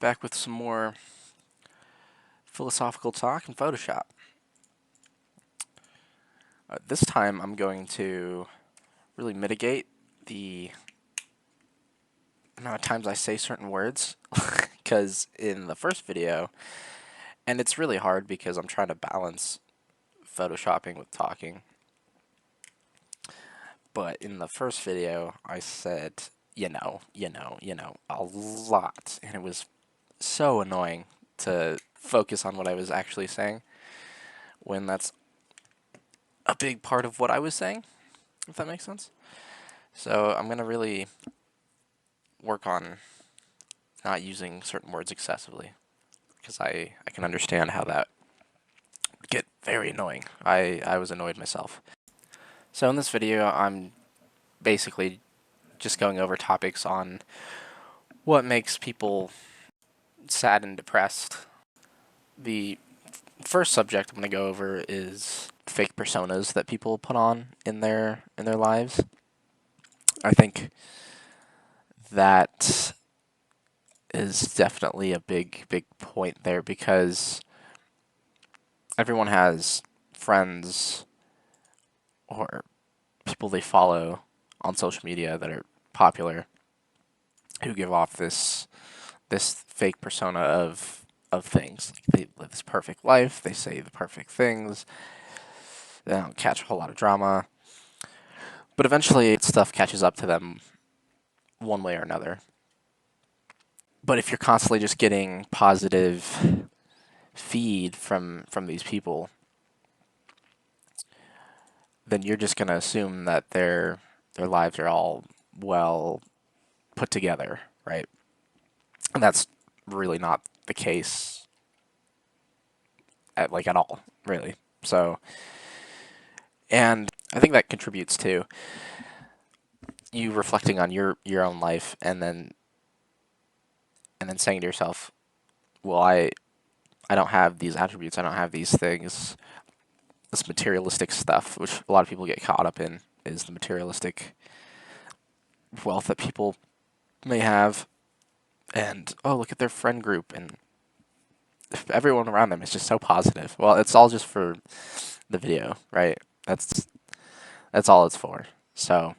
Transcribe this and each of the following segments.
Back with some more philosophical talk in Photoshop. This time I'm going to really mitigate the amount of times I say certain words, because in the first video, and it's really hard because I'm trying to balance photoshopping with talking, but in the first video I said, a lot, and it was so annoying to focus on what I was actually saying when that's a big part of what I was saying, if that makes sense. So I'm going to really work on not using certain words excessively, because I can understand how that would get very annoying. I was annoyed myself. So in this video, I'm basically just going over topics on what makes people sad and depressed. The first subject I'm going to go over is fake personas that people put on in their lives. I think that is definitely a big point there, because everyone has friends or people they follow on social media that are popular who give off this fake persona of things. Like, they live this perfect life, they say the perfect things, they don't catch a whole lot of drama, but eventually stuff catches up to them one way or another. But if you're constantly just getting positive feed from these people, then you're just going to assume that their lives are all well put together, right? And that's really not the case at all, really. So, and I think that contributes to you reflecting on your own life, and then saying to yourself, well, I don't have these attributes, I don't have these things, this materialistic stuff, which a lot of people get caught up in, is the materialistic wealth that people may have. And oh, look at their friend group, and everyone around them is just so positive. Well, it's all just for the video, right? That's all it's for. So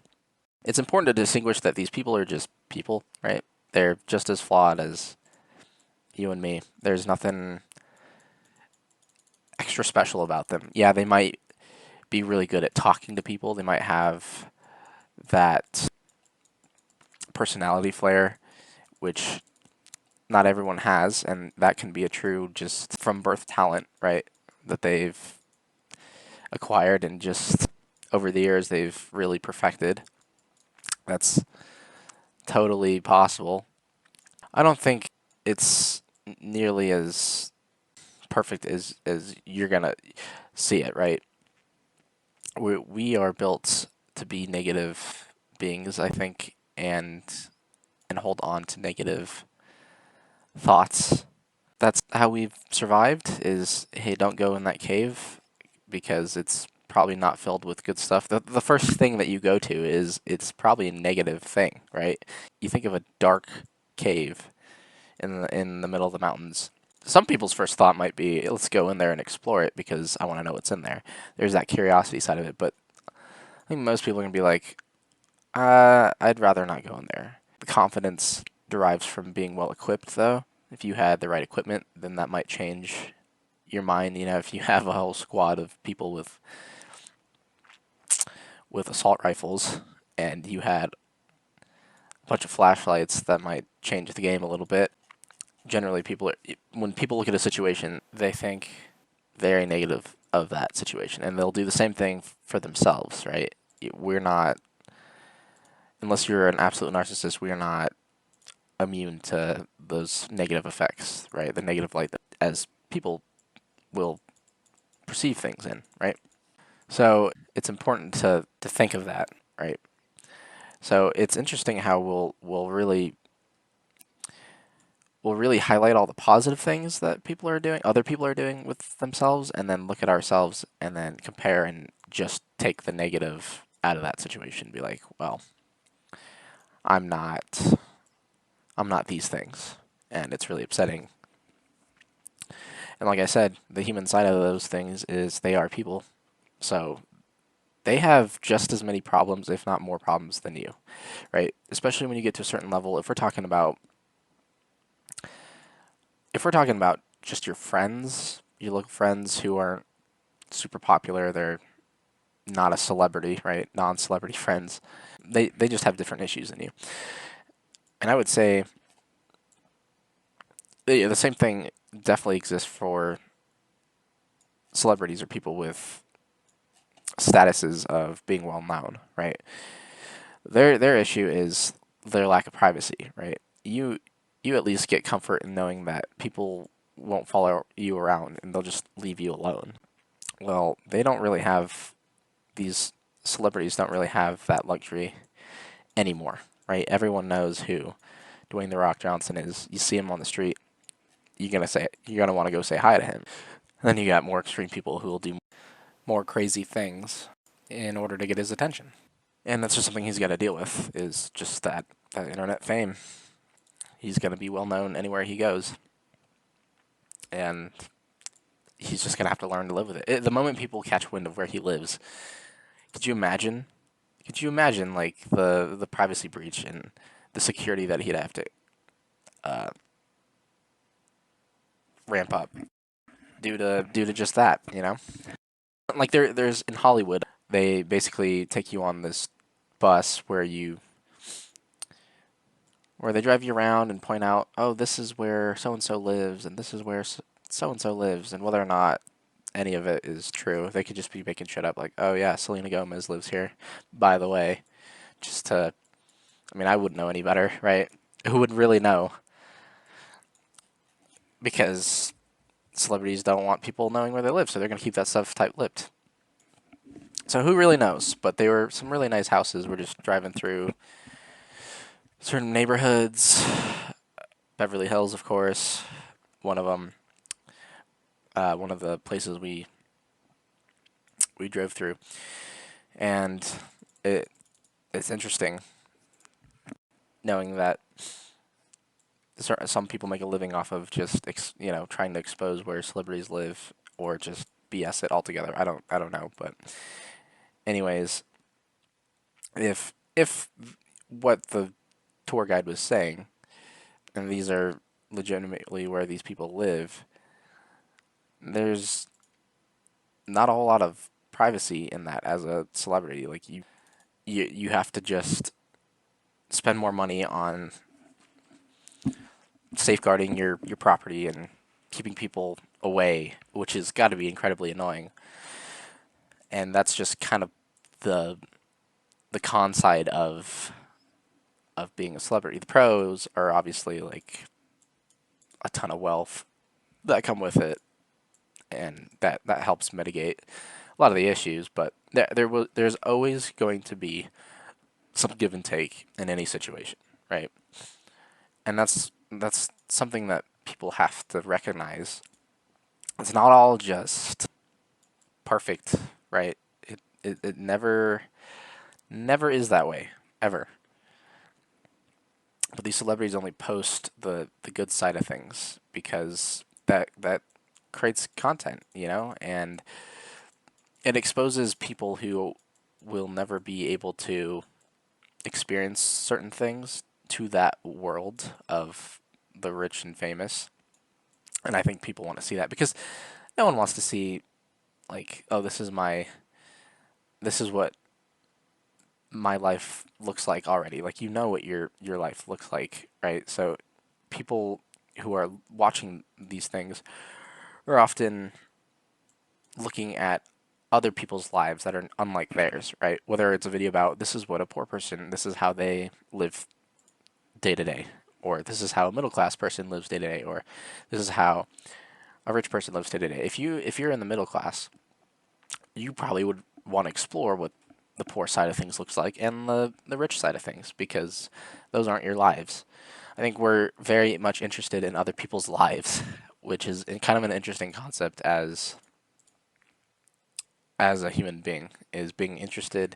it's important to distinguish that these people are just people, right? They're just as flawed as you and me. There's nothing extra special about them. Yeah, they might be really good at talking to people. They might have that personality flair, which not everyone has, and that can be a true just from birth talent, right? That they've acquired and just over the years they've really perfected. That's totally possible. I don't think it's nearly as perfect as you're gonna see it, right? We are built to be negative beings, I think, and hold on to negative thoughts. That's how we've survived, is, hey, don't go in that cave because it's probably not filled with good stuff. The first thing that you go to is, it's probably a negative thing, right? You think of a dark cave in the middle of the mountains. Some people's first thought might be, let's go in there and explore it because I want to know what's in there. There's that curiosity side of it, but I think most people are going to be like, I'd rather not go in there. The confidence derives from being well equipped, though. If you had the right equipment, then that might change your mind. You know, if you have a whole squad of people with assault rifles, and you had a bunch of flashlights, that might change the game a little bit. Generally, when people look at a situation, they think very negative of that situation, and they'll do the same thing for themselves, right? We're not, unless you're an absolute narcissist, we are not immune to those negative effects, right? The negative light that as people will perceive things in, right? So it's important to think of that, right? So it's interesting how we'll really highlight all the positive things that other people are doing with themselves, and then look at ourselves and then compare and just take the negative out of that situation. Be like, well, I'm not I'm not these things. and it's really upsetting. And like I said, the human side of those things is they are people. So they have just as many problems, if not more problems than you, right? Especially when you get to a certain level. If we're talking about just your friends, you look at friends who aren't super popular, they're not a celebrity, right? Non-celebrity friends. They just have different issues than you. And I would say the same thing definitely exists for celebrities or people with statuses of being well known, right? Their issue is their lack of privacy, right? You at least get comfort in knowing that people won't follow you around and they'll just leave you alone. Well, they don't really have these celebrities don't really have that luxury anymore, right? Everyone knows who Dwayne the Rock Johnson is. You see him on the street, you're gonna want to go say hi to him. And then you got more extreme people who will do more crazy things in order to get his attention. And that's just something he's got to deal with, is just that internet fame. He's going to be well known anywhere he goes. And he's just going to have to learn to live with it. The moment people catch wind of where he lives, could you imagine? Could you imagine, like, the privacy breach and the security that he'd have to uh, ramp up due to just that, you know? Like, there's in Hollywood, they basically take you on this bus where they drive you around and point out, oh, this is where so and so lives, and this is where so and so lives, and whether or not any of it is true, they could just be making shit up, like, oh yeah, Selena Gomez lives here, by the way, just to, I mean, I wouldn't know any better, right? Who would really know? Because celebrities don't want people knowing where they live, so they're gonna keep that stuff tight-lipped. So who really knows? But they were some really nice houses. We're just driving through certain neighborhoods, Beverly Hills, of course, one of them. One of the places we drove through, and it it's interesting knowing that some people make a living off of just trying to expose where celebrities live or just BS it altogether. I don't know, but anyways, if what the tour guide was saying, and these are legitimately where these people live, there's not a whole lot of privacy in that as a celebrity. Like you have to just spend more money on safeguarding your property and keeping people away, which has got to be incredibly annoying. And that's just kind of the the con side of being a celebrity. The pros are obviously like a ton of wealth that come with it, and that helps mitigate a lot of the issues. But there's always going to be some give and take in any situation, right? And that's something that people have to recognize. It's not all just perfect, right? It never is that way, ever. But these celebrities only post the good side of things because that creates content, and it exposes people who will never be able to experience certain things to that world of the rich and famous. And I think people want to see that because no one wants to see, like, oh, this is what my life looks like already. Like, you know what your life looks like, right? So people who are watching these things are often looking at other people's lives that are unlike theirs, right? Whether it's a video about this is what a poor person, this is how they live day to day, or this is how a middle class person lives day to day, or this is how a rich person lives day to day. If you're in the middle class, you probably would want to explore what the poor side of things looks like and the rich side of things because those aren't your lives. I think we're very much interested in other people's lives, which is kind of an interesting concept as a human being, is being interested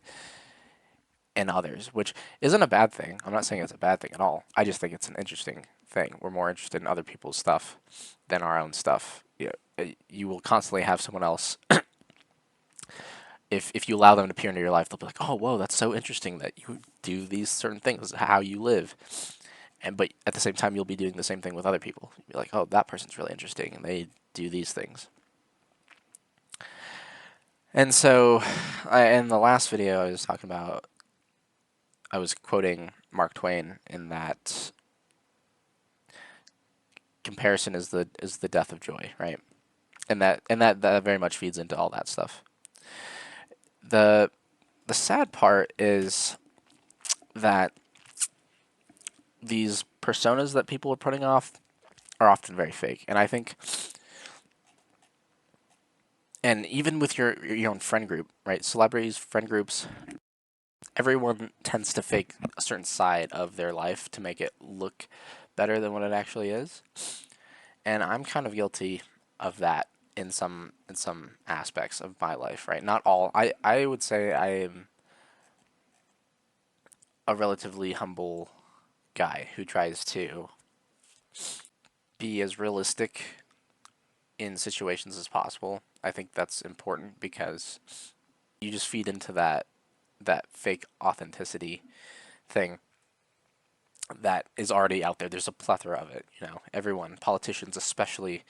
in others, which isn't a bad thing. I'm not saying it's a bad thing at all. I just think it's an interesting thing. We're more interested in other people's stuff than our own stuff. You will constantly have someone else. If you allow them to peer into your life, they'll be like, "Oh, whoa, that's so interesting that you do these certain things, how you live." And but at the same time, you'll be doing the same thing with other people. You'll be like, "Oh, that person's really interesting, and they do these things." And so, in the last video, I was talking about, I was quoting Mark Twain in that comparison is the death of joy, right? And that very much feeds into all that stuff. The the sad part is that these personas that people are putting off are often very fake. And I think, and even with your own friend group, right? Celebrities, friend groups, everyone tends to fake a certain side of their life to make it look better than what it actually is. And I'm kind of guilty of that in some aspects of my life, right? Not all. I would say I am a relatively humble guy who tries to be as realistic in situations as possible. I think that's important because you just feed into that fake authenticity thing that is already out there. There's a plethora of it, Everyone, politicians especially,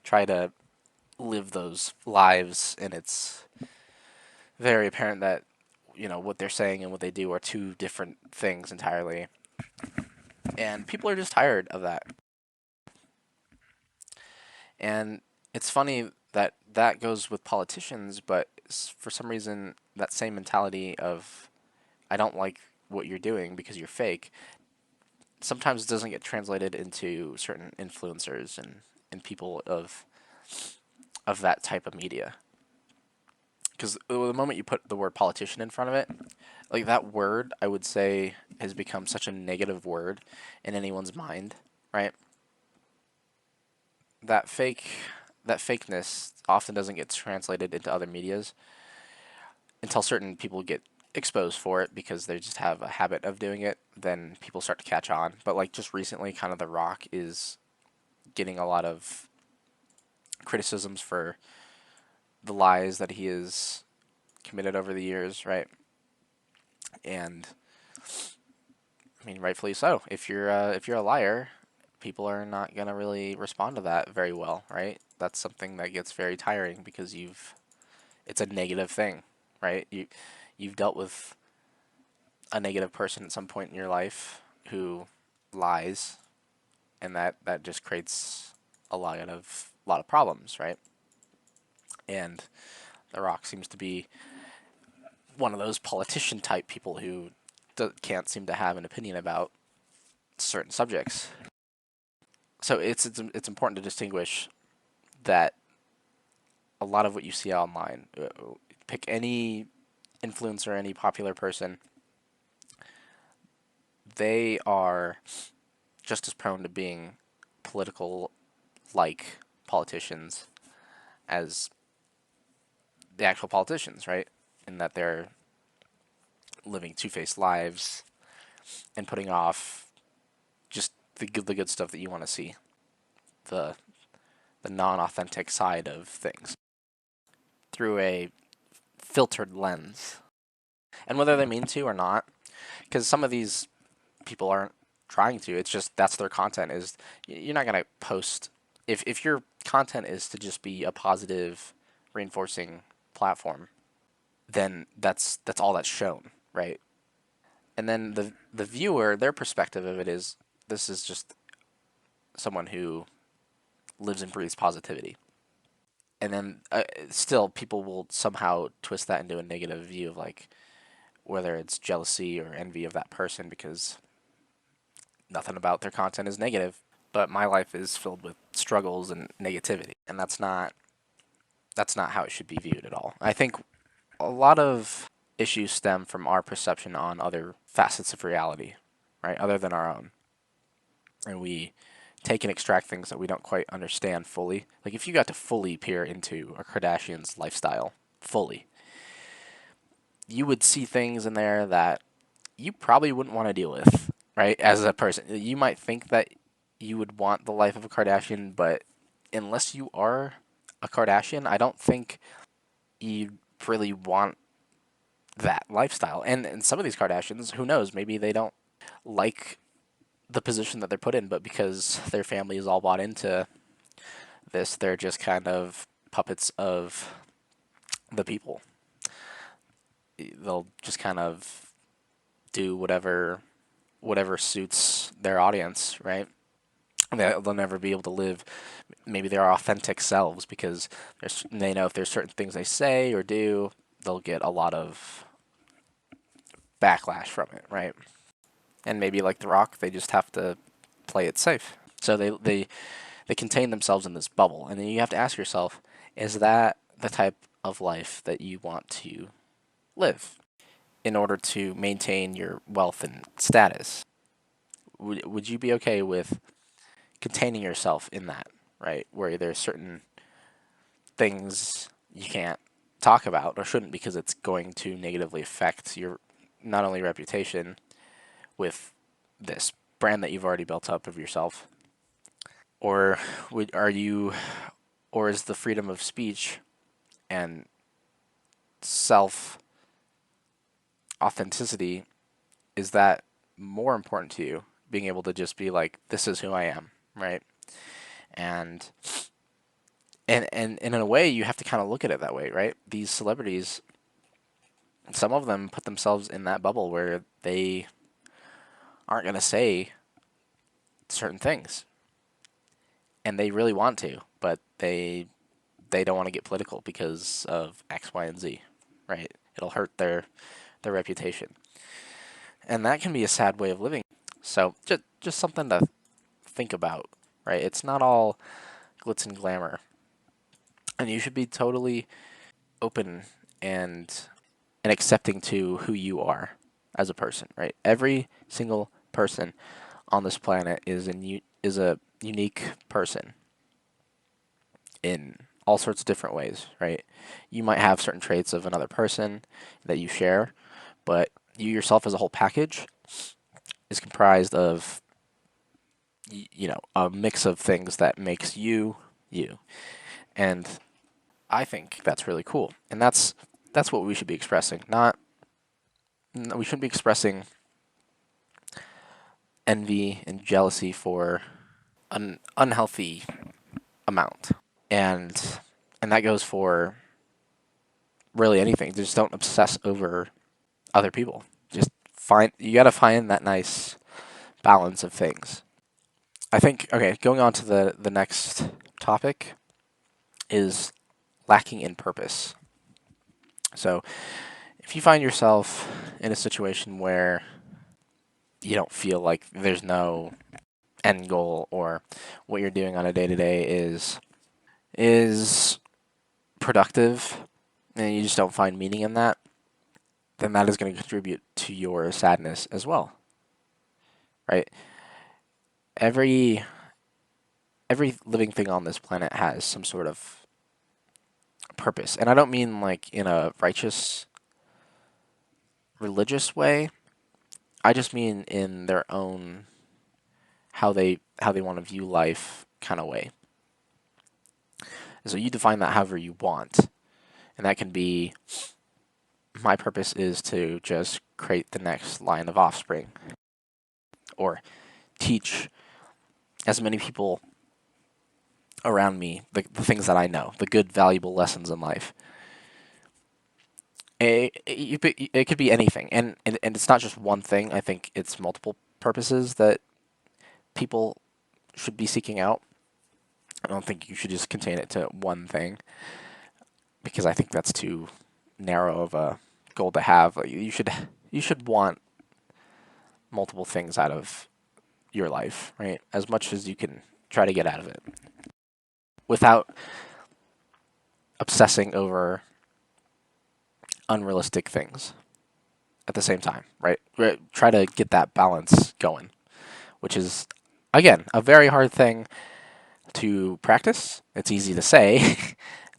try to live those lives, and it's very apparent that what they're saying and what they do are two different things entirely. And people are just tired of that. And it's funny that that goes with politicians, but for some reason, that same mentality of, I don't like what you're doing because you're fake, sometimes doesn't get translated into certain influencers and people of that type of media. Because the moment you put the word politician in front of it, like that word, I would say, has become such a negative word in anyone's mind, right? That fake, that fakeness often doesn't get translated into other medias until certain people get exposed for it because they just have a habit of doing it. Then people start to catch on. But like just recently, kind of The Rock is getting a lot of criticisms for the lies that he has committed over the years, right? And I mean, rightfully so. If you're a liar, people are not gonna really respond to that very well, right? That's something that gets very tiring because it's a negative thing, right? You've dealt with a negative person at some point in your life who lies, and that just creates a lot of problems, right? And The Rock seems to be one of those politician type people who can't seem to have an opinion about certain subjects. So it's important to distinguish that a lot of what you see online, pick any influencer, any popular person, they are just as prone to being political like politicians as the actual politicians, right? In that they're living two-faced lives and putting off just the good stuff that you want to see, the the non-authentic side of things through a filtered lens. And whether they mean to or not, because some of these people aren't trying to, it's just that's their content. Is you're not going to post if your content is to just be a positive reinforcing platform, then that's all that's shown, right? And then the viewer, their perspective of it is, this is just someone who lives and breathes positivity. And then still, people will somehow twist that into a negative view of like whether it's jealousy or envy of that person because nothing about their content is negative. But my life is filled with struggles and negativity, and that's not how it should be viewed at all. I think a lot of issues stem from our perception on other facets of reality, right, other than our own. And we take and extract things that we don't quite understand fully. Like if you got to fully peer into a Kardashian's lifestyle, fully, you would see things in there that you probably wouldn't want to deal with, right? As a person, you might think that you would want the life of a Kardashian, but unless you are a Kardashian, I don't think you really want that lifestyle. And some of these Kardashians, who knows, maybe they don't like the position that they're put in, but because their family is all bought into this, they're just kind of puppets of the people. They'll just kind of do whatever suits their audience, right? They'll never be able to live maybe their authentic selves because they know if there's certain things they say or do, they'll get a lot of backlash from it, right? And maybe like The Rock, they just have to play it safe. So they contain themselves in this bubble, and then you have to ask yourself, is that the type of life that you want to live in order to maintain your wealth and status? Would you be okay with containing yourself in that, right? Where there's certain things you can't talk about or shouldn't because it's going to negatively affect your not only reputation with this brand that you've already built up of yourself, or are you, or is the freedom of speech and self authenticity, is that more important to you? Being able to just be like, this is who I am, right? And and in a way, you have to kind of look at it that way, right? These celebrities, some of them put themselves in that bubble where they aren't going to say certain things, and they really want to, but they don't want to get political because of X, Y, and Z, right? It'll hurt their reputation, and that can be a sad way of living. So just something to think about, right? It's not all glitz and glamour, and you should be totally open and and accepting to who you are as a person, right? Every single person on this planet is a unique person in all sorts of different ways, right? You might have certain traits of another person that you share, but you yourself as a whole package is comprised of a mix of things that makes you you. And I think that's really cool. And that's what we should be expressing. Not we shouldn't be expressing envy and jealousy for an unhealthy amount. And and that goes for really anything. Just don't obsess over other people. Just you got to find that nice balance of things. I think okay, going on to the next topic is lacking in purpose. So, if you find yourself in a situation where you don't feel like there's no end goal or what you're doing on a day to day is productive and you just don't find meaning in that, then that is going to contribute to your sadness as well, right? Every every living thing on this planet has some sort of purpose. And I don't mean like in a righteous religious way. I just mean in their own how they want to view life kind of way. So you define that however you want. And that can be my purpose is to just create the next line of offspring or teach as many people around me the things that I know, the good, valuable lessons in life. It could be anything, and it's not just one thing. I think it's multiple purposes that people should be seeking out. I don't think you should just contain it to one thing because I think that's too narrow of a goal to have. Like, you should want multiple things out of your life, right? As much as you can try to get out of it without obsessing over unrealistic things at the same time, right? Try to get that balance going, which is, again, a very hard thing to practice. It's easy to say.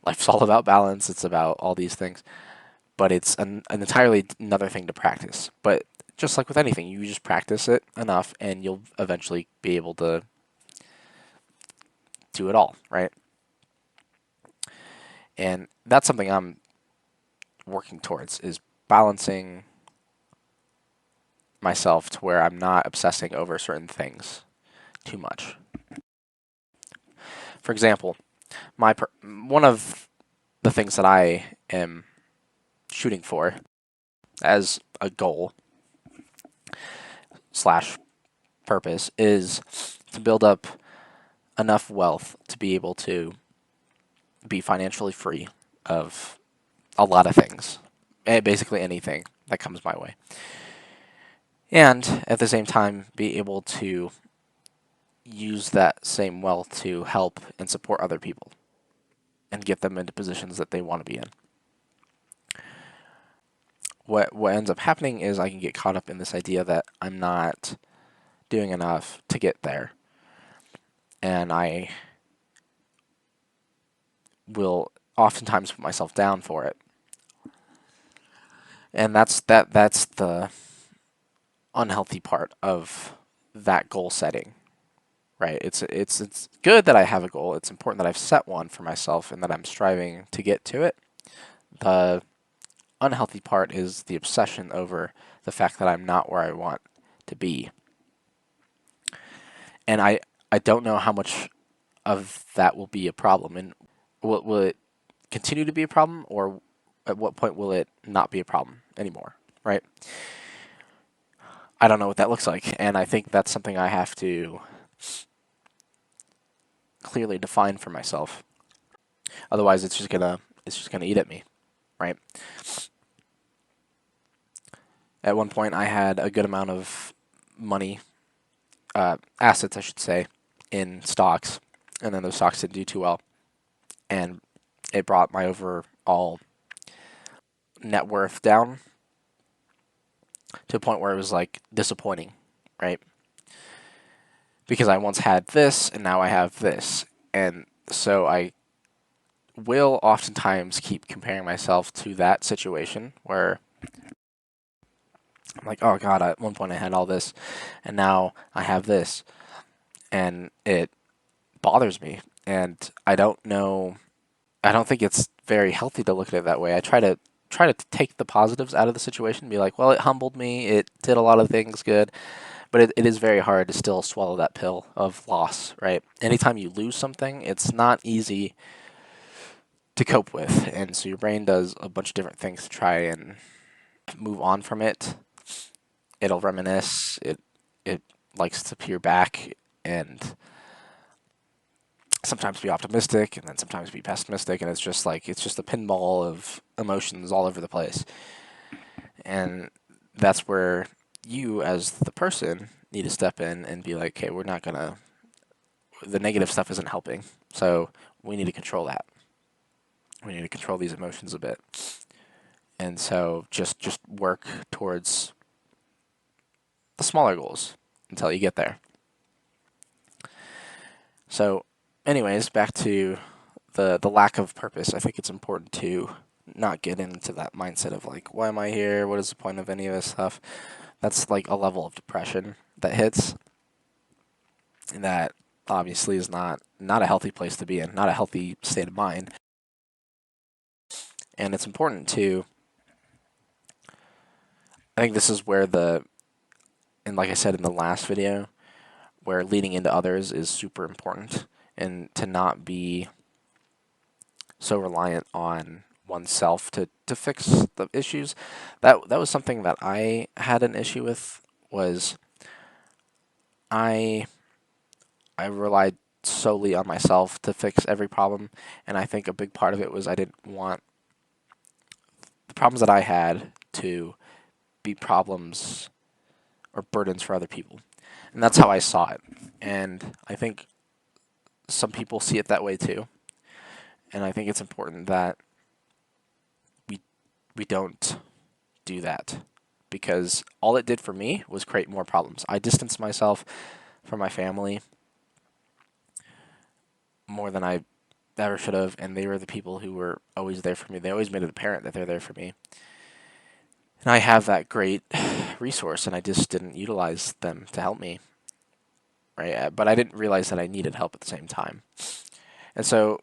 Life's all about balance. It's about all these things, but it's an entirely another thing to practice. But just like with anything, you just practice it enough, and you'll eventually be able to do it all, right? And that's something I'm working towards, is balancing myself to where I'm not obsessing over certain things too much. For example, one of the things that I am shooting for as a goal slash purpose is to build up enough wealth to be able to be financially free of a lot of things, basically anything that comes my way, and at the same time be able to use that same wealth to help and support other people and get them into positions that they want to be in. What ends up happening is I can get caught up in this idea that I'm not doing enough to get there, and I will oftentimes put myself down for it. And that's the unhealthy part of that goal setting, right? It's good that I have a goal. It's important that I've set one for myself and that I'm striving to get to it. The unhealthy part is the obsession over the fact that I'm not where I want to be. And I don't know how much of that will be a problem, and will it continue to be a problem, or at what point will it not be a problem anymore, right? I don't know what that looks like, and I think that's something I have to clearly define for myself. Otherwise, it's just gonna eat at me, right? At one point, I had a good amount of money, assets, I should say, in stocks, and then those stocks didn't do too well, and it brought my overall net worth down to a point where it was like disappointing, right? Because I once had this and now I have this. And so I will oftentimes keep comparing myself to that situation where I'm like, oh God, at one point I had all this and now I have this. And it bothers me. And I don't know, I don't think it's very healthy to look at it that way. I try to take the positives out of the situation and be like, well, it humbled me, it did a lot of things good, but it is very hard to still swallow that pill of loss, right? Anytime you lose something, it's not easy to cope with, and so your brain does a bunch of different things to try and move on from it. It'll reminisce, it likes to peer back and sometimes be optimistic and then sometimes be pessimistic, and it's just a pinball of emotions all over the place. And that's where you, as the person, need to step in and be like, okay, we're not gonna. The negative stuff isn't helping, so we need to control that. We need to control these emotions a bit, and so just work towards the smaller goals until you get there. So, anyways, back to the lack of purpose. I think it's important to not get into that mindset of like, why am I here? What is the point of any of this stuff? That's like a level of depression that hits, and that obviously is not a healthy place to be in, not a healthy state of mind. And it's important to, I think this is where and like I said in the last video, where leading into others is super important, and to not be so reliant on oneself to fix the issues. That was something that I had an issue with, was I I relied solely on myself to fix every problem, and I think a big part of it was I didn't want the problems that I had to be problems or burdens for other people. And that's how I saw it. And I think some people see it that way too. And I think it's important that we we don't do that, because all it did for me was create more problems. I distanced myself from my family more than I ever should have, and they were the people who were always there for me. They always made it apparent that they're there for me. And I have that great resource, and I just didn't utilize them to help me, right? But I didn't realize that I needed help at the same time. And so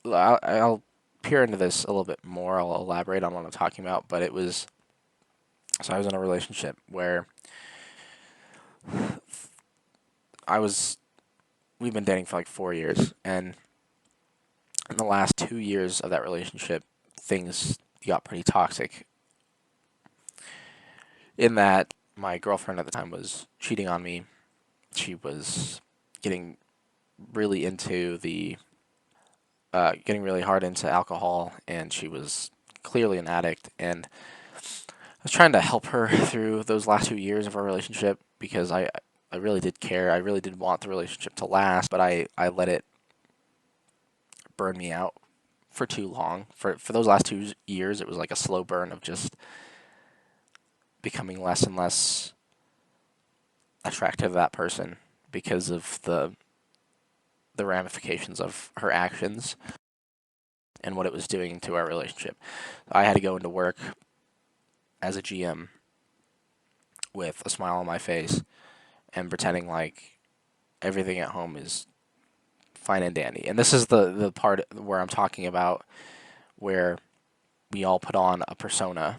I'll peer into this a little bit more. I'll elaborate on what I'm talking about. But it was so I was in a relationship where I was we've been dating for like 4 years, and in the last 2 years of that relationship, things got pretty toxic. In that, my girlfriend at the time was cheating on me. She was getting really into getting really hard into alcohol, and she was clearly an addict. And I was trying to help her through those last 2 years of our relationship because I really did care. I really did want the relationship to last, but I let it burn me out for too long. For those last 2 years, it was like a slow burn of just becoming less and less attracted to that person because of the ramifications of her actions and what it was doing to our relationship. I had to go into work as a GM with a smile on my face and pretending like everything at home is fine and dandy. And this is the part where I'm talking about where we all put on a persona.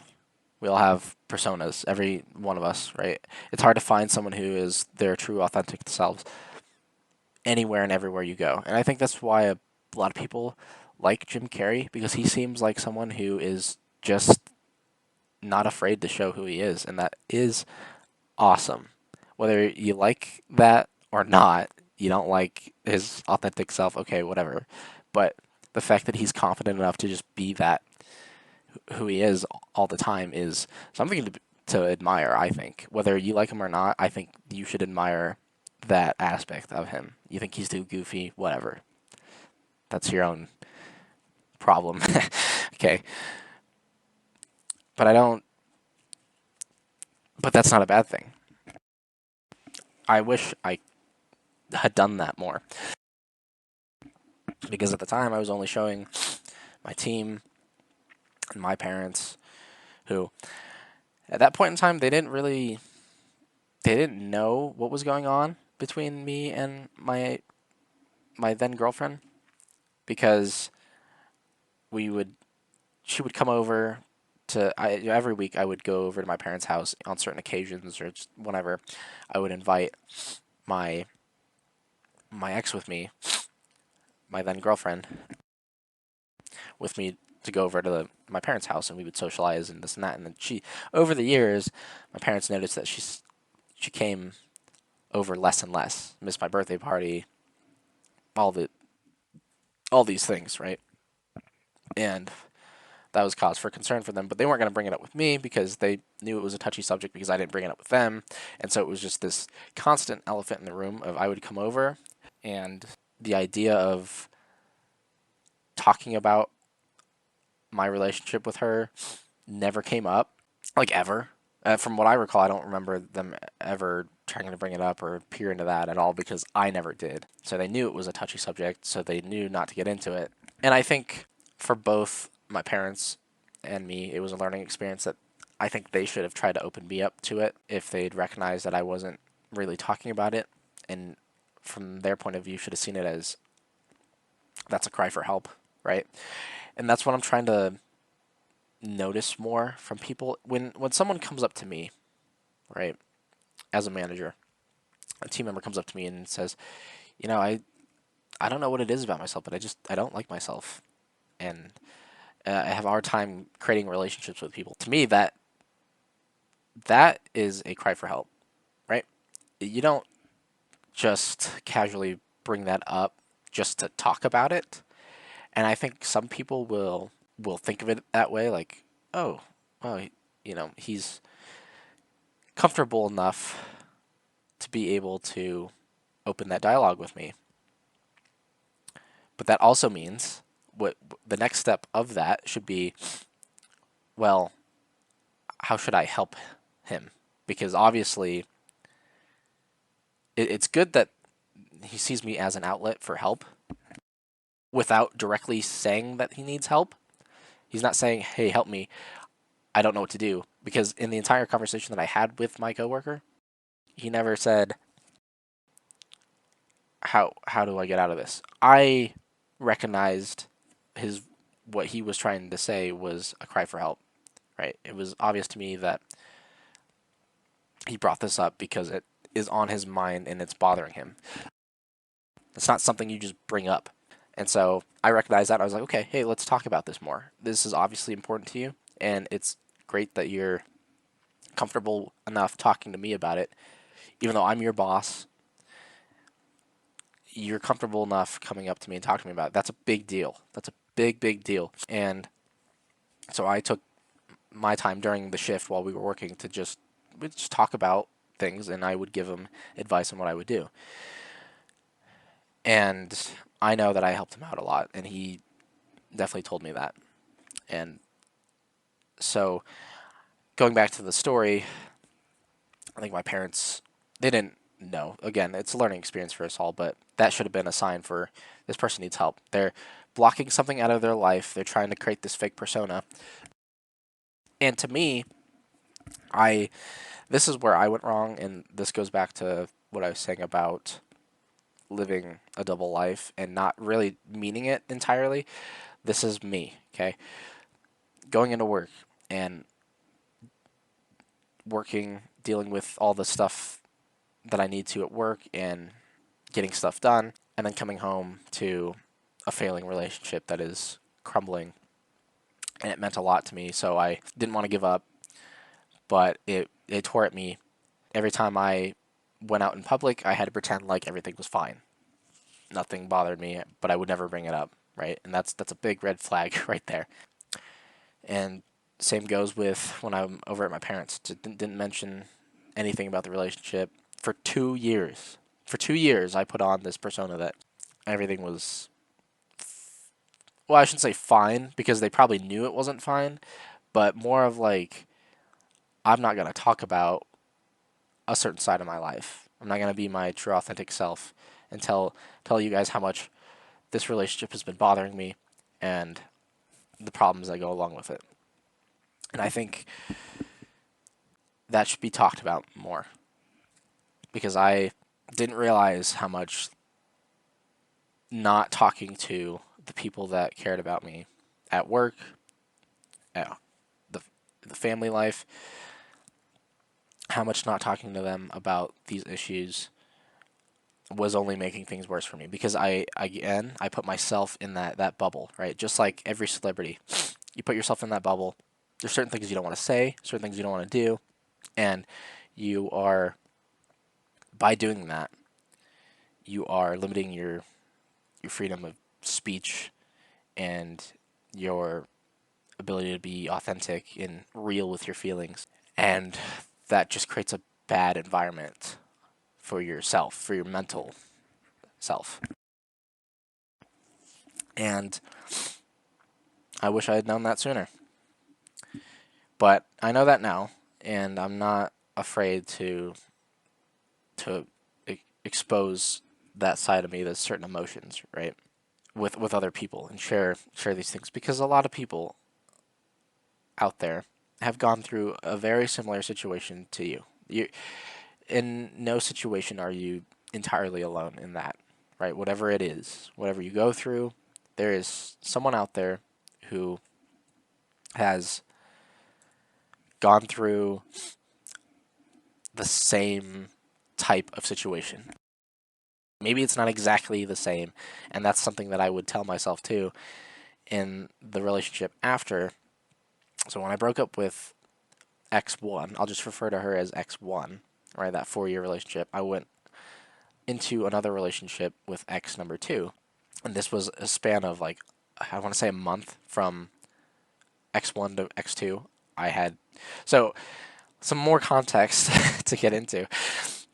We all have personas, every one of us, right? It's hard to find someone who is their true, authentic selves anywhere and everywhere you go. And I think that's why a lot of people like Jim Carrey, because he seems like someone who is just not afraid to show who he is, and that is awesome. Whether you like that or not, you don't like his authentic self, okay, whatever. But the fact that he's confident enough to just be that who he is all the time is something to admire, I think. Whether you like him or not, I think you should admire that aspect of him. You think he's too goofy, whatever. That's your own problem. Okay. But I don't, but that's not a bad thing. I wish I had done that more because at the time I was only showing my team and my parents who at that point in time they didn't know what was going on between me and my then girlfriend because we would she would come over to every week I would go over to my parents' house on certain occasions or just whenever I would invite my my ex with me, my then girlfriend, with me to go over to my parents' house and we would socialize and this and that. And then over the years, my parents noticed that she came over less and less, missed my birthday party, all the all these things, right? And that was cause for concern for them, but they weren't going to bring it up with me because they knew it was a touchy subject because I didn't bring it up with them. And so it was just this constant elephant in the room of I would come over and the idea of talking about my relationship with her never came up, like ever. From what I recall, I don't remember them ever trying to bring it up or peer into that at all because I never did. So they knew it was a touchy subject, so they knew not to get into it. And I think for both my parents and me, it was a learning experience that I think they should have tried to open me up to it if they'd recognized that I wasn't really talking about it. And from their point of view, should have seen it as that's a cry for help, right? And that's what I'm trying to notice more from people when someone comes up to me, right, as a manager, a team member comes up to me and says, you know, I don't know what it is about myself, but I don't like myself, and I have a hard time creating relationships with people. To me, that is a cry for help, right? You don't just casually bring that up just to talk about it, and I think some people will think of it that way, like, oh, well, he's comfortable enough to be able to open that dialogue with me. But that also means what the next step of that should be, well, how should I help him? Because obviously, it's good that he sees me as an outlet for help without directly saying that he needs help. He's not saying, hey, help me. I don't know what to do. Because in the entire conversation that I had with my coworker, he never said, how do I get out of this? I recognized his what he was trying to say was a cry for help, right? It was obvious to me that he brought this up because it is on his mind and it's bothering him. It's not something you just bring up. And so I recognized that. I was like, okay, hey, let's talk about this more. This is obviously important to you, and it's great that you're comfortable enough talking to me about it. Even though I'm your boss, you're comfortable enough coming up to me and talking to me about it. That's a big deal. That's a big, big deal. And so I took my time during the shift while we were working to we'd just talk about things, and I would give him advice on what I would do. And I know that I helped him out a lot, and he definitely told me that. And so going back to the story, I think my parents, they didn't know. Again, it's a learning experience for us all, but that should have been a sign for this person needs help. They're blocking something out of their life. They're trying to create this fake persona. And to me, I this is where I went wrong, and this goes back to what I was saying about living a double life and not really meaning it entirely. This is me, okay? Going into work and working, dealing with all the stuff that I need to at work and getting stuff done, and then coming home to a failing relationship that is crumbling. And it meant a lot to me, so I didn't want to give up, but it tore at me. Every time I went out in public, I had to pretend like everything was fine. Nothing bothered me, but I would never bring it up, right? And that's a big red flag right there. And same goes with when I'm over at my parents. Didn't mention anything about the relationship for 2 years. For 2 years, I put on this persona that everything was, well, I shouldn't say fine because they probably knew it wasn't fine, but more of like, I'm not going to talk about a certain side of my life. I'm not going to be my true authentic self and tell you guys how much this relationship has been bothering me and the problems that go along with it. And I think that should be talked about more because I didn't realize how much not talking to the people that cared about me at work, at the family life, how much not talking to them about these issues was only making things worse for me because I put myself in that bubble, right? Just like every celebrity, you put yourself in that bubble. There's certain things you don't want to say, certain things you don't want to do, and you are, by doing that, you are limiting your freedom of speech and your ability to be authentic and real with your feelings. And that just creates a bad environment for yourself, for your mental self. And I wish I had known that sooner. But I know that now, and I'm not afraid to expose that side of me, those certain emotions, right? With other people and share these things because a lot of people out there have gone through a very similar situation to you. You in no situation are you entirely alone in that, right? Whatever it is, whatever you go through, there is someone out there who has gone through the same type of situation. Maybe it's not exactly the same, and that's something that I would tell myself too in the relationship after. So when I broke up with X1, I'll just refer to her as X1, right? That 4 year relationship. I went into another relationship with X number two. And this was a span of like, I want to say a month from X1 to X2. I had, so some more context to get into.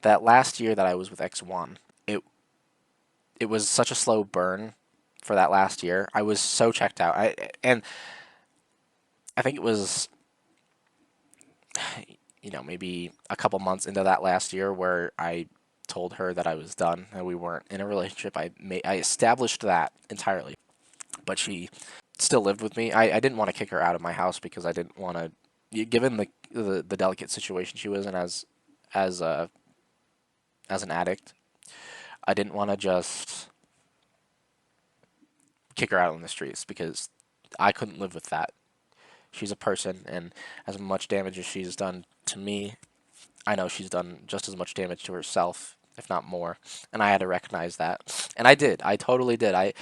That last year that I was with X1, it, it was such a slow burn for that last year. I was so checked out. And I think it was, maybe a couple months into that last year where I told her that I was done and we weren't in a relationship. I established that entirely, but she still lived with me. I didn't want to kick her out of my house because I didn't want to, given the delicate situation she was in as a as an addict. I didn't want to just kick her out on the streets because I couldn't live with that. She's a person, and as much damage as she's done to me, I know she's done just as much damage to herself, if not more. And I had to recognize that. And I did. I totally did. I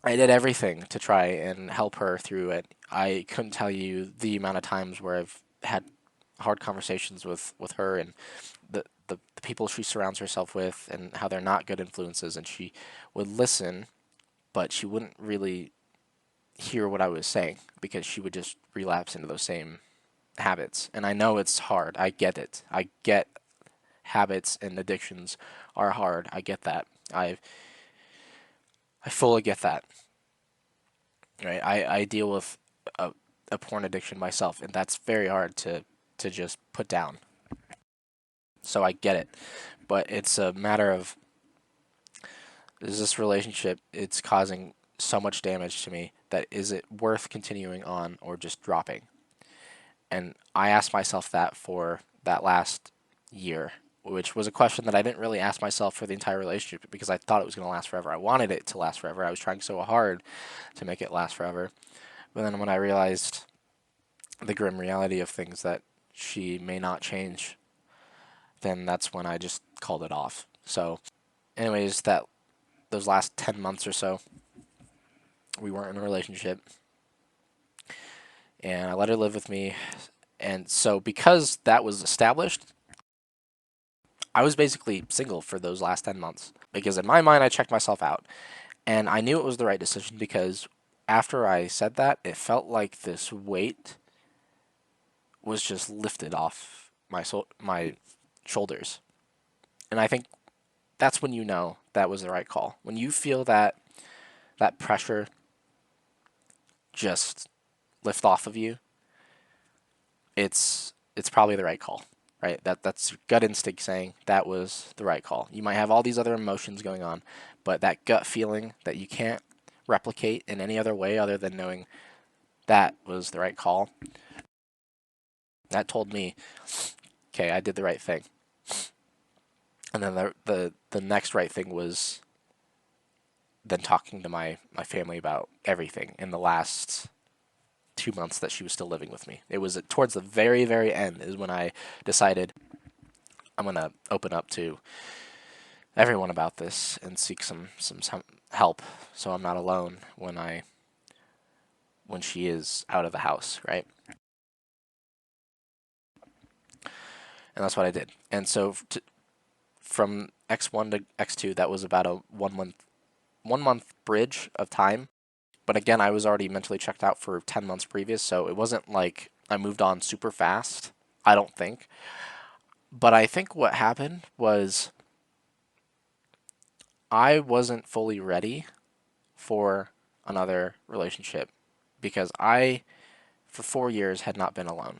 did everything to try and help her through it. I couldn't tell you the amount of times where I've had hard conversations with her and the people she surrounds herself with and how they're not good influences. And she would listen, but she wouldn't really hear what I was saying because she would just relapse into those same habits. And I know it's hard. I get it. I get habits and addictions are hard. I get that. I fully get that. Right? I deal with a, a porn addiction myself, and that's very hard to just put down. So I get it, but it's a matter of, is this relationship, it's causing so much damage to me that is it worth continuing on or just dropping? And I asked myself that for that last year, which was a question that I didn't really ask myself for the entire relationship because I thought it was going to last forever. I wanted it to last forever. I was trying so hard to make it last forever. But then when I realized the grim reality of things that she may not change, then that's when I just called it off. So, anyways, that those last 10 months or so, we weren't in a relationship, and I let her live with me. And so, because that was established, I was basically single for those last 10 months. Because in my mind, I checked myself out. And I knew it was the right decision because after I said that, it felt like this weight was just lifted off my shoulders. And I think that's when you know that was the right call. When you feel that pressure just lift off of you, it's probably the right call, right? That's your gut instinct saying that was the right call. You might have all these other emotions going on, but that gut feeling that you can't replicate in any other way other than knowing that was the right call, that told me, okay, I did the right thing. And then the next right thing was then talking to my family about everything in the last 2 months that she was still living with me. It was towards the very, very end is when I decided I'm gonna open up to everyone about this and seek some help, so I'm not alone when she is out of the house, right? And that's what I did. And so from X1 to X2, that was about a 1 month bridge of time. But again, I was already mentally checked out for 10 months previous, so it wasn't like I moved on super fast. I don't think. But I think what happened was I wasn't fully ready for another relationship because I, for 4 years, had not been alone.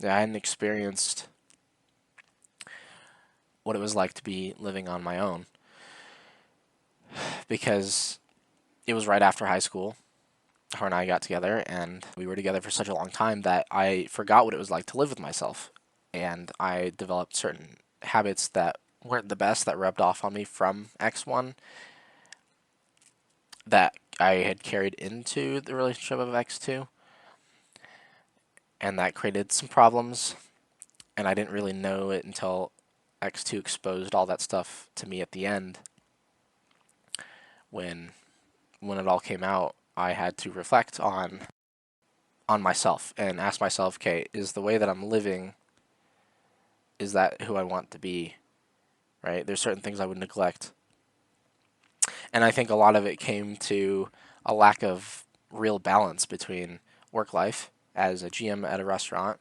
I hadn't experienced what it was like to be living on my own because it was right after high school. Her and I got together, and we were together for such a long time that I forgot what it was like to live with myself. And I developed certain habits that weren't the best that rubbed off on me from X1 that I had carried into the relationship of X2, and that created some problems. And I didn't really know it until X2 exposed all that stuff to me at the end. When it all came out, I had to reflect on myself and ask myself, okay, is the way that I'm living, is that who I want to be? Right? There's certain things I would neglect. And I think a lot of it came to a lack of real balance between work life as a GM at a restaurant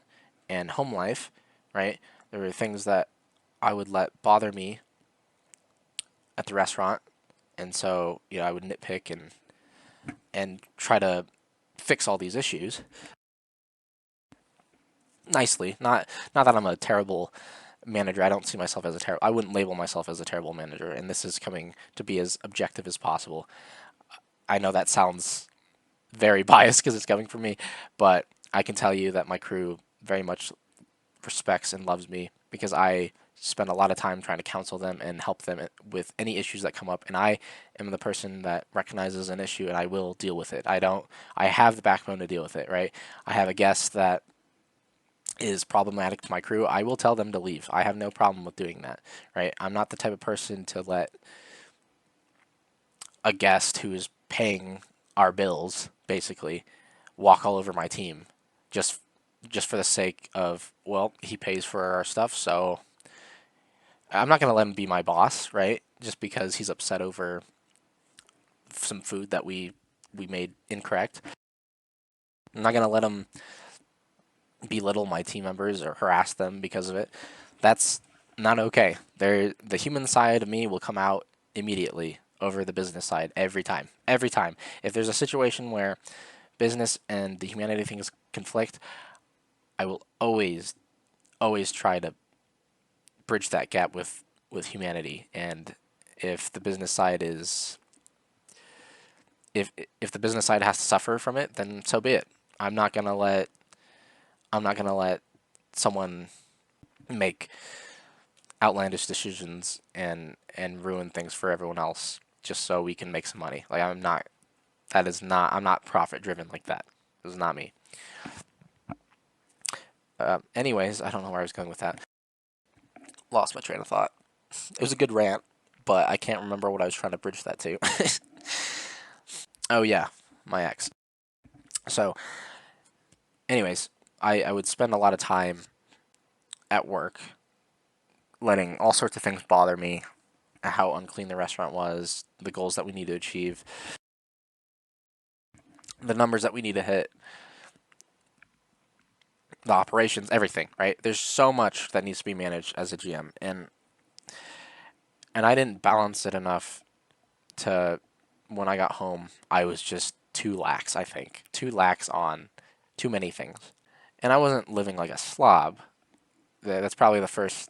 and home life, right? There were things that I would let bother me at the restaurant, and so I would nitpick and try to fix all these issues nicely. Not that I'm a terrible manager. I don't see myself as a terrible. I wouldn't label myself as a terrible manager, and this is coming to be as objective as possible. I know that sounds very biased because it's coming from me, but I can tell you that my crew very much respects and loves me because I spend a lot of time trying to counsel them and help them with any issues that come up. And I am the person that recognizes an issue and I will deal with it. I have the backbone to deal with it, right? I have a guest that is problematic to my crew. I will tell them to leave. I have no problem with doing that, right? I'm not the type of person to let a guest who is paying our bills, basically, walk all over my team just just for the sake of, well, he pays for our stuff, so I'm not going to let him be my boss, right? Just because he's upset over some food that we made incorrect. I'm not going to let him belittle my team members or harass them because of it. That's not okay. The human side of me will come out immediately over the business side every time. Every time. If there's a situation where business and the humanity things conflict, I will always try to bridge that gap with humanity. And if the business side is if the business side has to suffer from it, then so be it. I'm not gonna let I'm not gonna let someone make outlandish decisions and ruin things for everyone else just so we can make some money. Like I'm not. That is not. I'm not profit driven like that. This is not me. Anyways, I don't know where I was going with that. Lost my train of thought. It was a good rant, but I can't remember what I was trying to bridge that to. Oh yeah, my ex. So, anyways, I would spend a lot of time at work letting all sorts of things bother me. How unclean the restaurant was, the goals that we need to achieve, the numbers that we need to hit, the operations, everything, right? There's so much that needs to be managed as a GM, and I didn't balance it enough to when I got home, I was just too lax, I think. Too lax on too many things. And I wasn't living like a slob. That's probably the first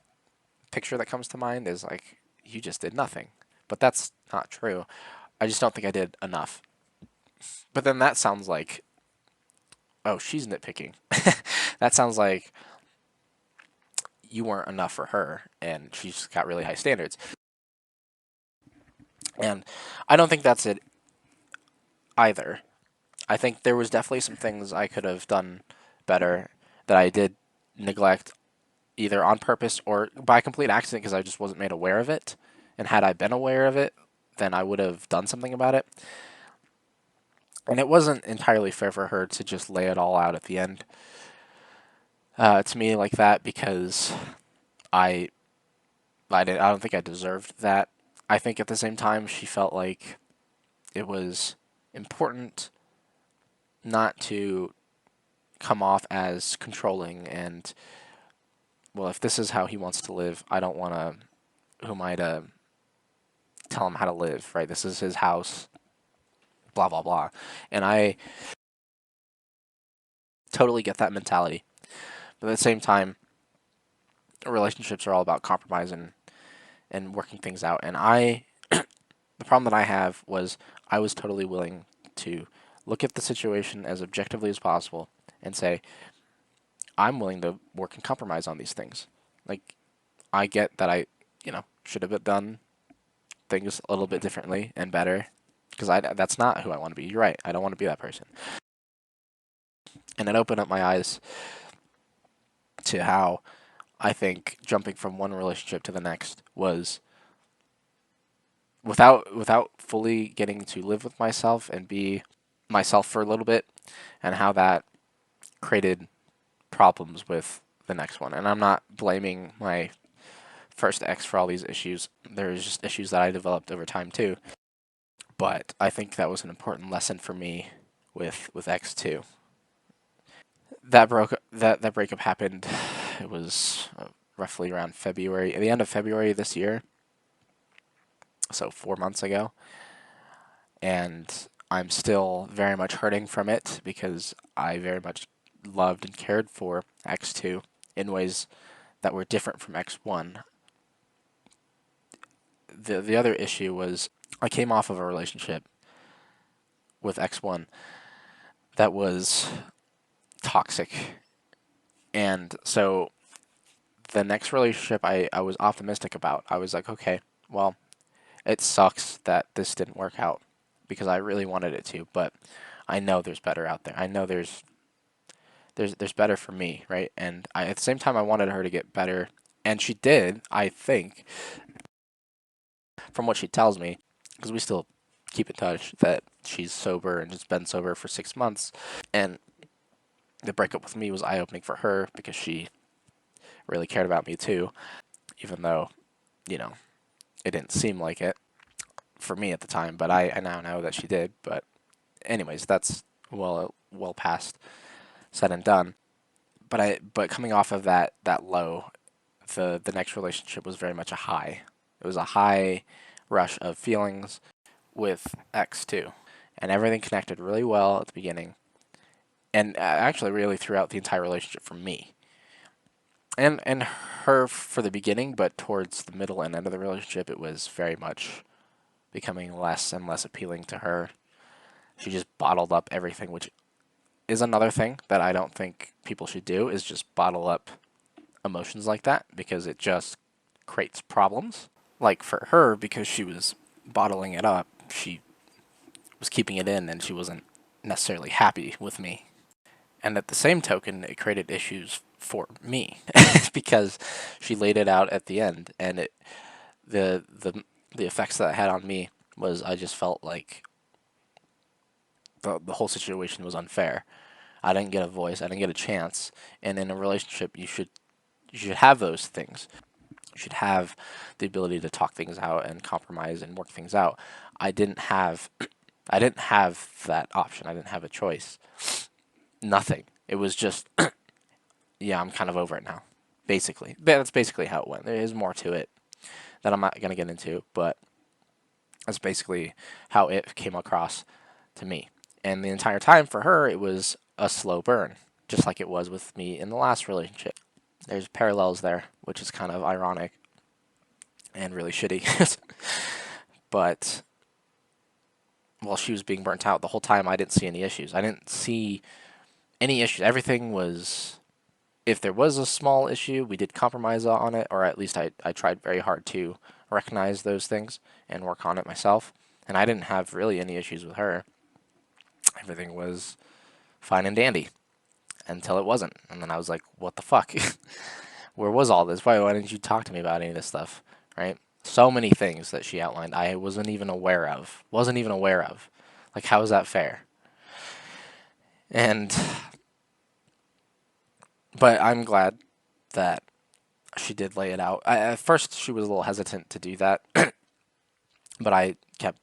picture that comes to mind is like, you just did nothing. But that's not true. I just don't think I did enough. But then that sounds like, oh, she's nitpicking. That sounds like you weren't enough for her and she's got really high standards. And I don't think that's it either. I think there was definitely some things I could have done better that I did neglect either on purpose or by complete accident because I just wasn't made aware of it. And had I been aware of it, then I would have done something about it. And it wasn't entirely fair for her to just lay it all out at the end to me like that because I I don't think I deserved that. I think at the same time she felt like it was important not to come off as controlling and, well, if this is how he wants to live, I don't want to. Who am I to tell him how to live? Right? This is his house. Blah blah blah. And I totally get that mentality. But at the same time, relationships are all about compromise and working things out. And the problem that I have was I was totally willing to look at the situation as objectively as possible and say, I'm willing to work and compromise on these things. Like, I get that should have done things a little bit differently and better because that's not who I want to be. You're right. I don't want to be that person. And it opened up my eyes to how I think jumping from one relationship to the next was without fully getting to live with myself and be myself for a little bit and how that created problems with the next one. And I'm not blaming my first ex for all these issues. There's just issues that I developed over time too. But I think that was an important lesson for me with X two. That breakup happened. It was roughly around February, at the end of February this year, so 4 months ago, and I'm still very much hurting from it because I very much loved and cared for X two in ways that were different from X one. The other issue was I came off of a relationship with X one that was toxic, and so the next relationship I was optimistic about. I was like, okay, well, it sucks that this didn't work out because I really wanted it to, but I know there's better out there. I know there's better for me, right? And at the same time, I wanted her to get better, and she did, I think, from what she tells me, because we still keep in touch, that she's sober and has been sober for 6 months. And the breakup with me was eye opening for her because she really cared about me too, even though, you know, it didn't seem like it for me at the time, but I now know that she did. But anyways, that's well past said and done. But coming off of that low, the next relationship was very much a high. It was a high rush of feelings with X too, and everything connected really well at the beginning, and actually really throughout the entire relationship for me. And her for the beginning, but towards the middle and end of the relationship, it was very much becoming less and less appealing to her. She just bottled up everything, which is another thing that I don't think people should do, is just bottle up emotions like that because it just creates problems. Like for her, because she was bottling it up, she was keeping it in and she wasn't necessarily happy with me. And at the same token, it created issues for me because she laid it out at the end, and the the the effects that it had on me was I just felt like the whole situation was unfair. I didn't get a voice. I didn't get a chance. And in a relationship, you should have those things. You should have the ability to talk things out and compromise and work things out. I didn't have I didn't have that option. I didn't have a choice. Nothing. It was just yeah, I'm kind of over it now. Basically, that's basically how it went. There is more to it that I'm not gonna get into, but that's basically how it came across to me. And the entire time for her, it was a slow burn, just like it was with me in the last relationship. There's parallels there, which is kind of ironic and really shitty. But while she was being burnt out the whole time, I didn't see any issues. I didn't see any issues. Everything was, if there was a small issue, we did compromise on it, or at least I tried very hard to recognize those things and work on it myself. And I didn't have really any issues with her. Everything was fine and dandy until it wasn't. And then I was like, what the fuck? Where was all this? Why didn't you talk to me about any of this stuff? Right? So many things that she outlined I wasn't even aware of. Wasn't even aware of. Like, how is that fair? And, but I'm glad that she did lay it out. At first, she was a little hesitant to do that, but I kept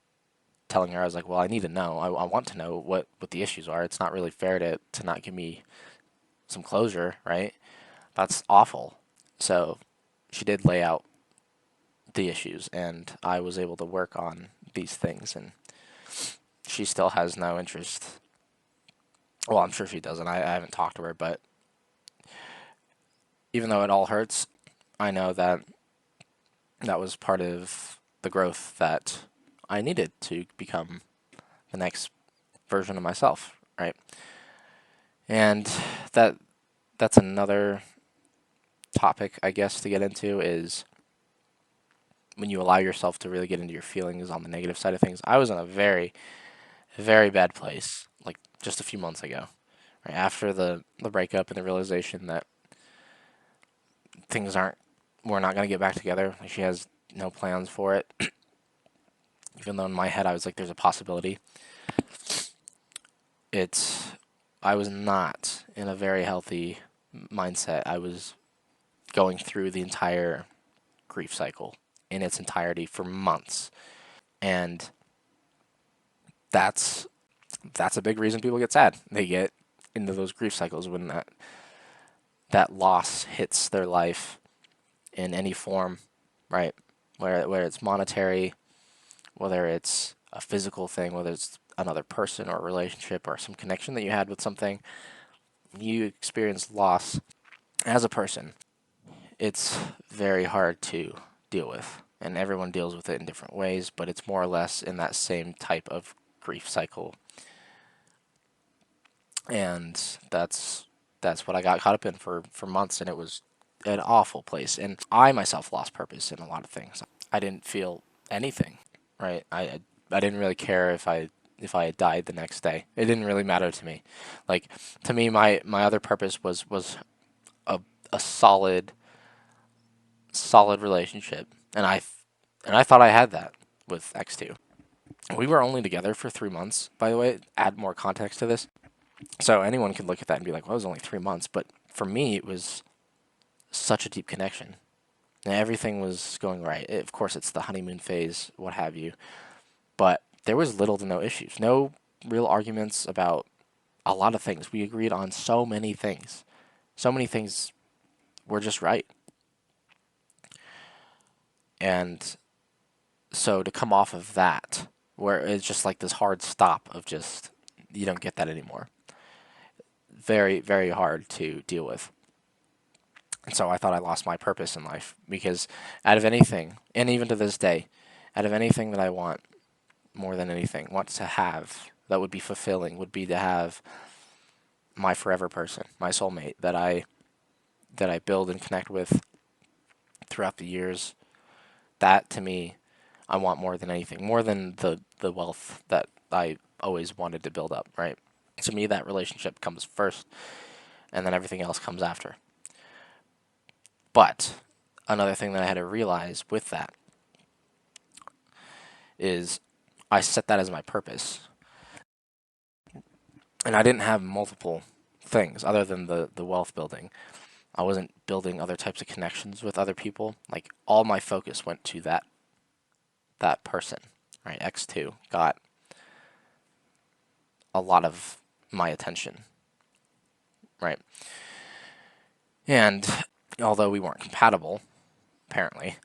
telling her, I was like, well, I need to know. I want to know what the issues are. It's not really fair to not give me some closure, right? That's awful. So she did lay out the issues, and I was able to work on these things, and she still has no interest. Well, I'm sure she doesn't. I haven't talked to her, but even though it all hurts, I know that that was part of the growth that I needed to become the next version of myself, right? And that that's another topic, I guess, to get into is when you allow yourself to really get into your feelings on the negative side of things. I was in a very, very bad place, like just a few months ago, right after the breakup and the realization that things aren't, we're not gonna get back together. Like she has no plans for it, even though in my head I was like, there's a possibility. It's, I was not in a very healthy mindset. I was going through the entire grief cycle in its entirety for months, and that's that's a big reason people get sad. They get into those grief cycles when that loss hits their life in any form, right? Where it's monetary, whether it's a physical thing, whether it's another person or a relationship or some connection that you had with something, you experience loss as a person. It's very hard to deal with, and everyone deals with it in different ways, but it's more or less in that same type of grief cycle. And that's what I got caught up in for months, and an awful place, and I myself lost purpose in a lot of things. I didn't feel anything, right? I didn't really care if I had died the next day. It didn't really matter to me. Like, to me, my other purpose was a a solid relationship, and I thought I had that with X2. We were only together for 3 months, by the way. Add more context to this. So anyone could look at that and be like, well, it was only 3 months. But for me, it was such a deep connection. And everything was going right. Of course, it's the honeymoon phase, what have you. But there was little to no issues. No real arguments about a lot of things. We agreed on so many things. So many things were just right. And so to come off of that, where it's just like this hard stop of just, you don't get that anymore. Very, very hard to deal with. And so I thought I lost my purpose in life because out of anything, and even to this day, out of anything that I want more than anything, want to have that would be fulfilling would be to have my forever person, my soulmate that I build and connect with throughout the years. That to me, I want more than anything, more than the wealth that I always wanted to build up, right? To me, that relationship comes first, and then everything else comes after. But another thing that I had to realize with that is I set that as my purpose. And I didn't have multiple things other than the wealth building. I wasn't building other types of connections with other people. Like, all my focus went to that person, right? X2 got a lot of my attention, right? And although we weren't compatible, apparently,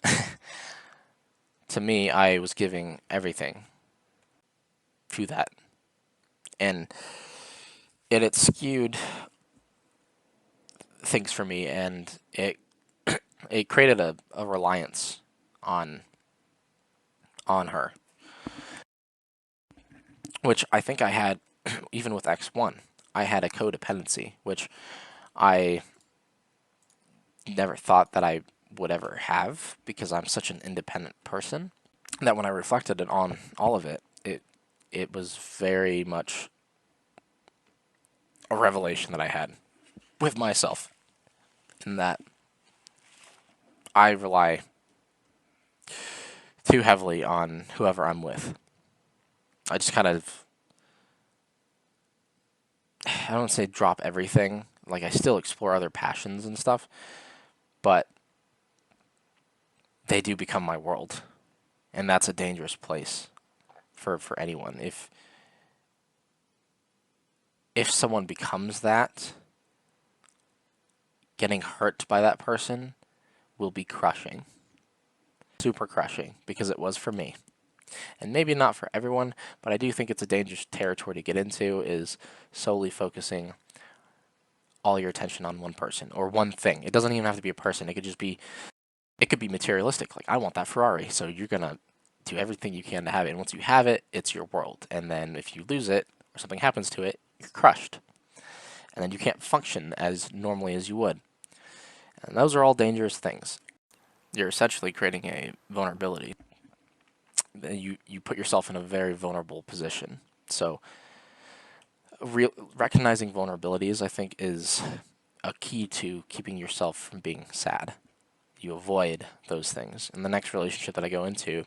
to me, I was giving everything to that. And it skewed things for me, and it created a reliance on her, which I think I had even with X1. I had a codependency, which I never thought that I would ever have because I'm such an independent person that when I reflected on all of it, it was very much a revelation that I had with myself, in that I rely too heavily on whoever I'm with. I just kind of, I don't say drop everything. Like, I still explore other passions and stuff, but they do become my world, and that's a dangerous place for anyone. If someone becomes that, getting hurt by that person will be crushing, super crushing, because it was for me. And maybe not for everyone, but I do think it's a dangerous territory to get into, is solely focusing all your attention on one person or one thing. It doesn't even have to be a person. It could just be, it could be materialistic. Like, I want that Ferrari, so you're gonna do everything you can to have it. And once you have it, it's your world. And then if you lose it or something happens to it, you're crushed. And then you can't function as normally as you would. And those are all dangerous things. You're essentially creating a vulnerability. You put yourself in a very vulnerable position. So recognizing vulnerabilities, I think, is a key to keeping yourself from being sad. You avoid those things. In the next relationship that I go into,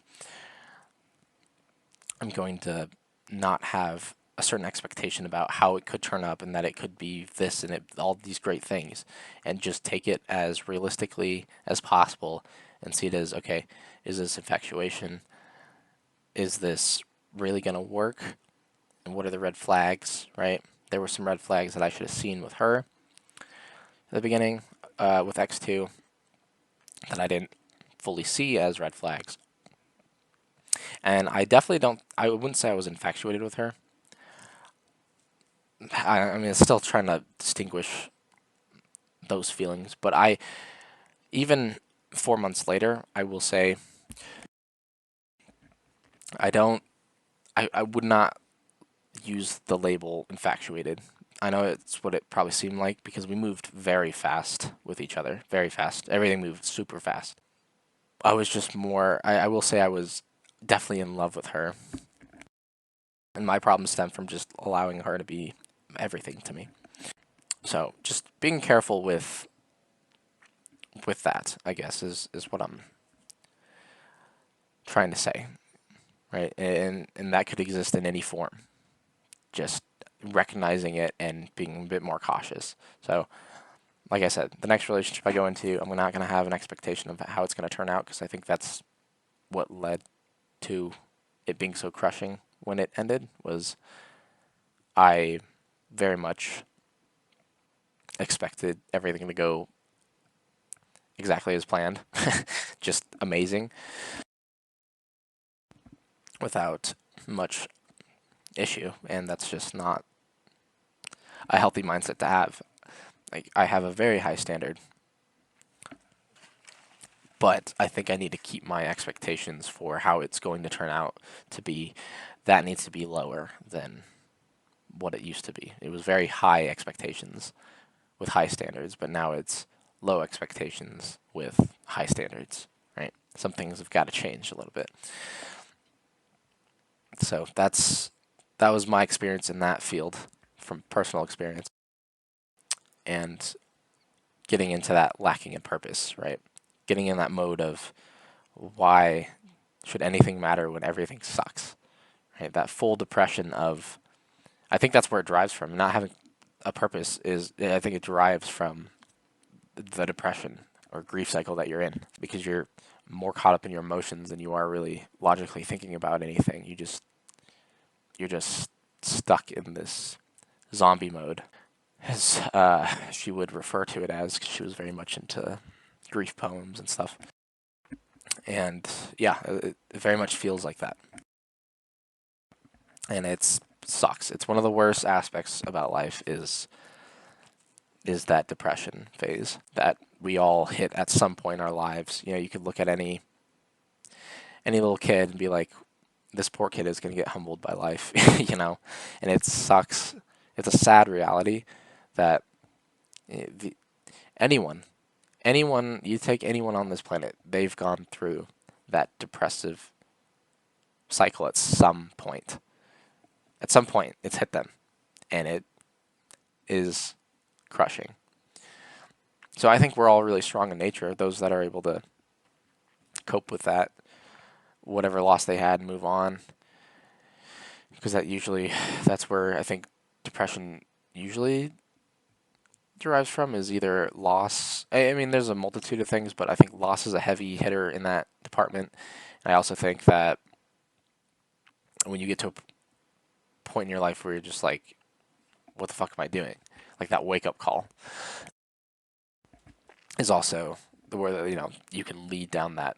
I'm going to not have a certain expectation about how it could turn up and that it could be this and all these great things, and just take it as realistically as possible and see it as, okay, is this infatuation? Is this really going to work? And what are the red flags, right? There were some red flags that I should have seen with her at the beginning, with X2, that I didn't fully see as red flags. And I definitely don't, I wouldn't say I was infatuated with her. I mean, it's still trying to distinguish those feelings, but even 4 months later, I will say I don't, I would not use the label infatuated. I know it's what it probably seemed like because we moved very fast with each other, very fast. Everything moved super fast. I was just more, I will say I was definitely in love with her. And my problem stemmed from just allowing her to be everything to me. So just being careful with that, I guess, is what I'm trying to say, right? And that could exist in any form. Just recognizing it and being a bit more cautious. So, like I said, the next relationship I go into, I'm not going to have an expectation of how it's going to turn out because I think that's what led to it being so crushing when it ended. Was I very much expected everything to go exactly as planned, just amazing, without much issue, and that's just not a healthy mindset to have. Like I have a very high standard, but I think I need to keep my expectations for how it's going to turn out to be. That needs to be lower than what it used to be. It was very high expectations with high standards, but now it's low expectations with high standards, right? Some things have got to change a little bit. So that was my experience in that field from personal experience and getting into that lacking in purpose, right? Getting in that mode of why should anything matter when everything sucks, right? That full depression of, I think that's where it drives from. Not having a purpose is, I think it derives from the depression or grief cycle that you're in because you're more caught up in your emotions than you are really logically thinking about anything. You're just stuck in this zombie mode, as she would refer to it as, because she was very much into grief poems and stuff. And yeah, it very much feels like that, and it sucks. It's one of the worst aspects about life is that depression phase that we all hit at some point in our lives. You know, you could look at any little kid and be like, this poor kid is going to get humbled by life, you know, and it sucks. It's a sad reality that the, anyone, you take anyone on this planet, they've gone through that depressive cycle at some point. At some point, it's hit them, and it is crushing. So I think we're all really strong in nature, those that are able to cope with that, whatever loss they had, and move on. Because that's where I think depression usually derives from is either loss. I mean, there's a multitude of things, but I think loss is a heavy hitter in that department. And I also think that when you get to a point in your life where you're just like, what the fuck am I doing? Like that wake up call is also the where you can lead down that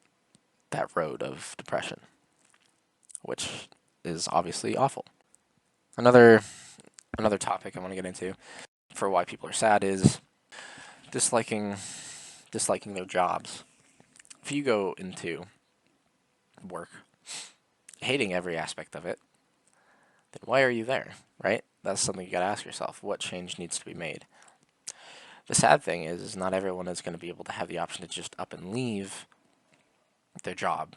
road of depression, which is obviously awful. Another topic I want to get into for why people are sad is disliking their jobs. If you go into work hating every aspect of it, then why are you there, right? That's something you got to ask yourself. What change needs to be made? The sad thing is not everyone is going to be able to have the option to just up and leave their job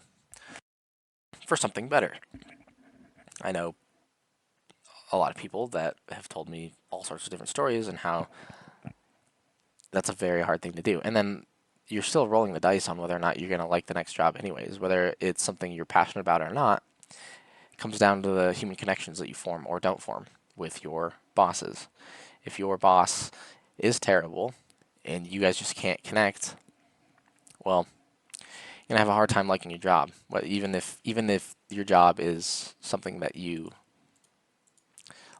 for something better. I know a lot of people that have told me all sorts of different stories and how that's a very hard thing to do. And then you're still rolling the dice on whether or not you're going to like the next job anyways, whether it's something you're passionate about or not. It comes down to the human connections that you form or don't form with your bosses. If your boss is terrible and you guys just can't connect, well, you're gonna have a hard time liking your job. But even if your job is something that you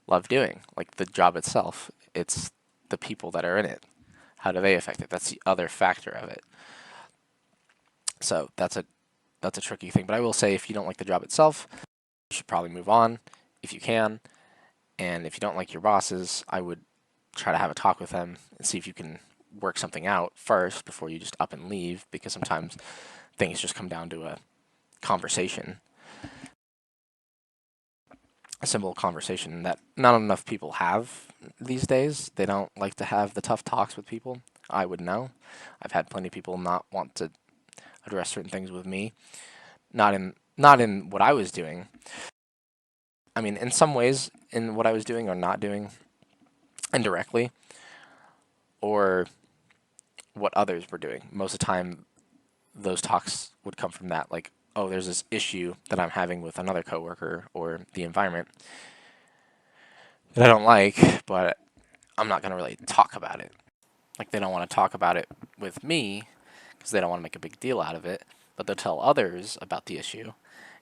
love doing, like the job itself, it's the people that are in it. How do they affect it? That's the other factor of it. So that's a tricky thing. But I will say, if you don't like the job itself, you should probably move on if you can. And if you don't like your bosses, I would try to have a talk with them and see if you can work something out first before you just up and leave, because sometimes things just come down to a conversation. a simple conversation that not enough people have these days. They don't like to have the tough talks with people. I would know. I've had plenty of people not want to address certain things with me. Not in what I was doing. I mean, in some ways, in what I was doing or not doing, indirectly, or what others were doing. Most of the time, those talks would come from that, like, oh, there's this issue that I'm having with another coworker or the environment that I don't like, but I'm not going to really talk about it. Like, they don't want to talk about it with me because they don't want to make a big deal out of it, but they'll tell others about the issue.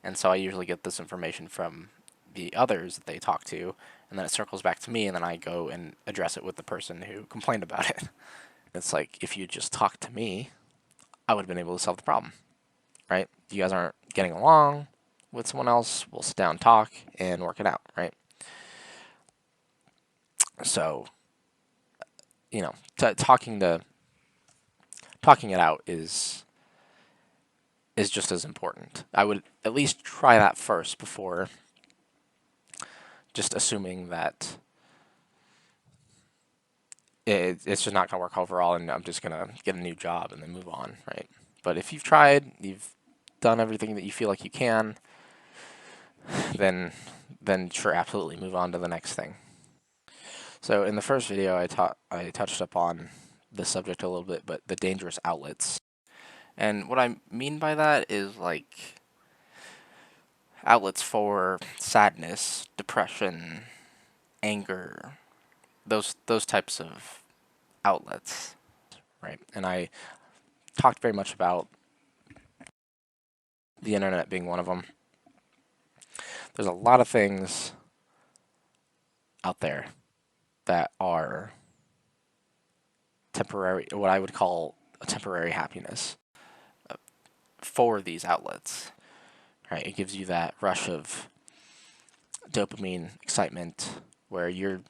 And so I usually get this information from the others that they talk to, and then it circles back to me, and then I go and address it with the person who complained about it. It's like, if you just talked to me, I would have been able to solve the problem, right? You guys aren't getting along with someone else, we'll sit down, talk, and work it out, right? So, you know, talking it out is just as important. I would at least try that first before just assuming that it's just not going to work overall and I'm just going to get a new job and then move on, right? But if you've tried, you've done everything that you feel like you can, then sure, absolutely move on to the next thing. So in the first video, I touched upon the subject a little bit, but the dangerous outlets. And what I mean by that is like outlets for sadness, depression, anger, those types of outlets, right? And I talked very much about the internet being one of them. There's a lot of things out there that are temporary, what I would call a temporary happiness for these outlets, right? It gives you that rush of dopamine excitement where you're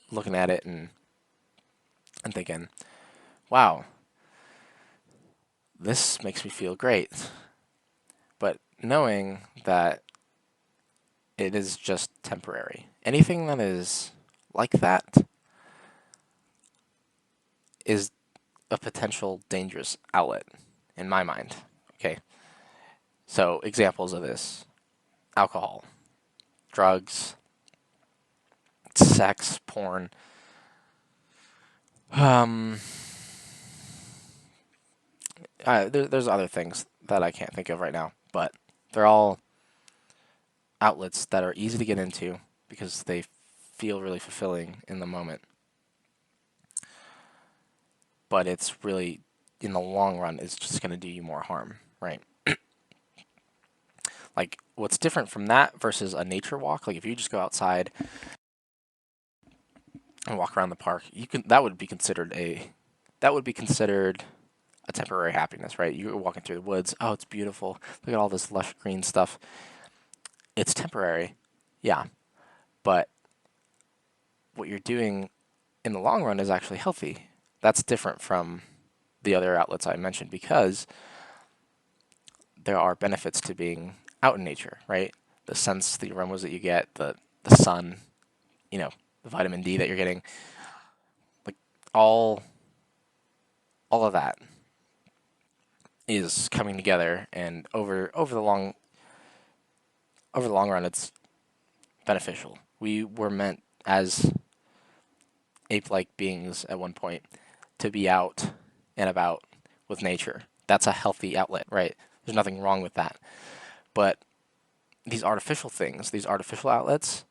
looking at it and thinking, wow, this makes me feel great. But knowing that it is just temporary. Anything that is like that is a potential dangerous outlet in my mind. Okay. So examples of this: alcohol, drugs, sex, porn. Um, there's other things that I can't think of right now, but they're all outlets that are easy to get into because they feel really fulfilling in the moment. But it's really, in the long run, it's just going to do you more harm, right? Like, what's different from that versus a nature walk? Like, if you just go outside and walk around the park, that would be considered a temporary happiness, right? You're walking through the woods. Oh, it's beautiful. Look at all this lush green stuff. It's temporary, yeah, but what you're doing in the long run is actually healthy. That's different from the other outlets I mentioned because there are benefits to being out in nature, right? The scents, the aromas that you get, the sun, you know, the vitamin D that you're getting, like all all of that is coming together, and over the long run, it's beneficial. We were meant as ape-like beings at one point to be out and about with nature. That's a healthy outlet, right? There's nothing wrong with that. But these artificial things, these artificial outlets,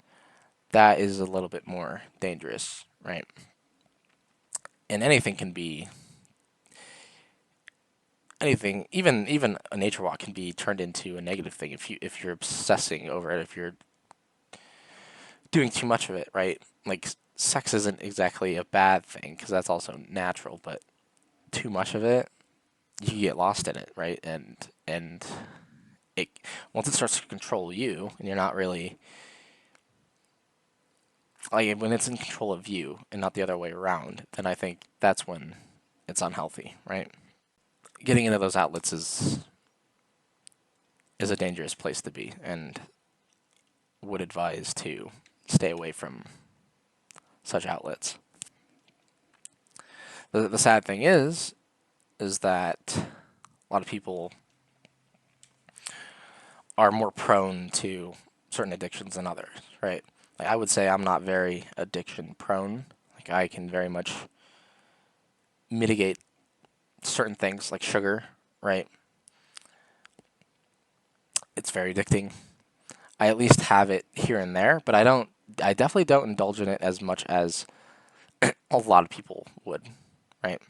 that is a little bit more dangerous, right? And anything, even a nature walk can be turned into a negative thing if you're obsessing over it, if you're doing too much of it, right? Like sex isn't exactly a bad thing because that's also natural, but too much of it, you get lost in it, right? And it once it starts to control you, and you're not really like when it's in control of you and not the other way around, then I think that's when it's unhealthy, right? Getting into those outlets is a dangerous place to be, and would advise to stay away from such outlets. The sad thing is that a lot of people are more prone to certain addictions than others, right? Like I would say I'm not very addiction prone. Like I can very much mitigate certain things like sugar, right? It's very addicting. I at least have it here and there, but I definitely don't indulge in it as much as a lot of people would, right?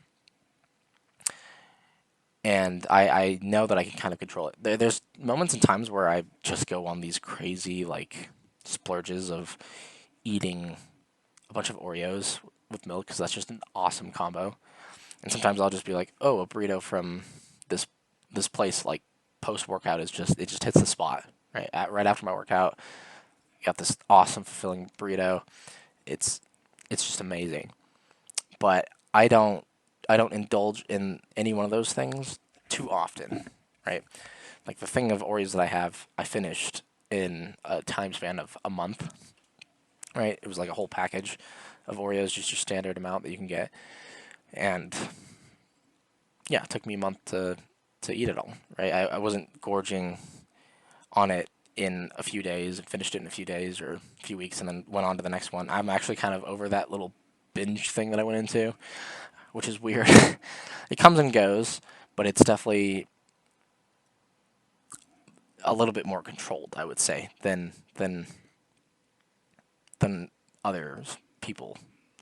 And I know that I can kind of control it. There's moments and times where I just go on these crazy like splurges of eating a bunch of Oreos with milk because that's just an awesome combo. And sometimes I'll just be like, oh, a burrito from this this place like post workout is just it just hits the spot right after my workout. Got this awesome fulfilling burrito. It's it's just amazing. But I don't indulge in any one of those things too often, right? Like the thing of Oreos that I have, I finished in a time span of a month, right? It was like a whole package of Oreos, just your standard amount that you can get, and yeah, it took me a month to eat it all, right? I wasn't gorging on it in a few days, finished it in a few days or a few weeks, and then went on to the next one. I'm actually kind of over that little binge thing that I went into, which is weird. It comes and goes, but it's definitely a little bit more controlled, I would say, than others people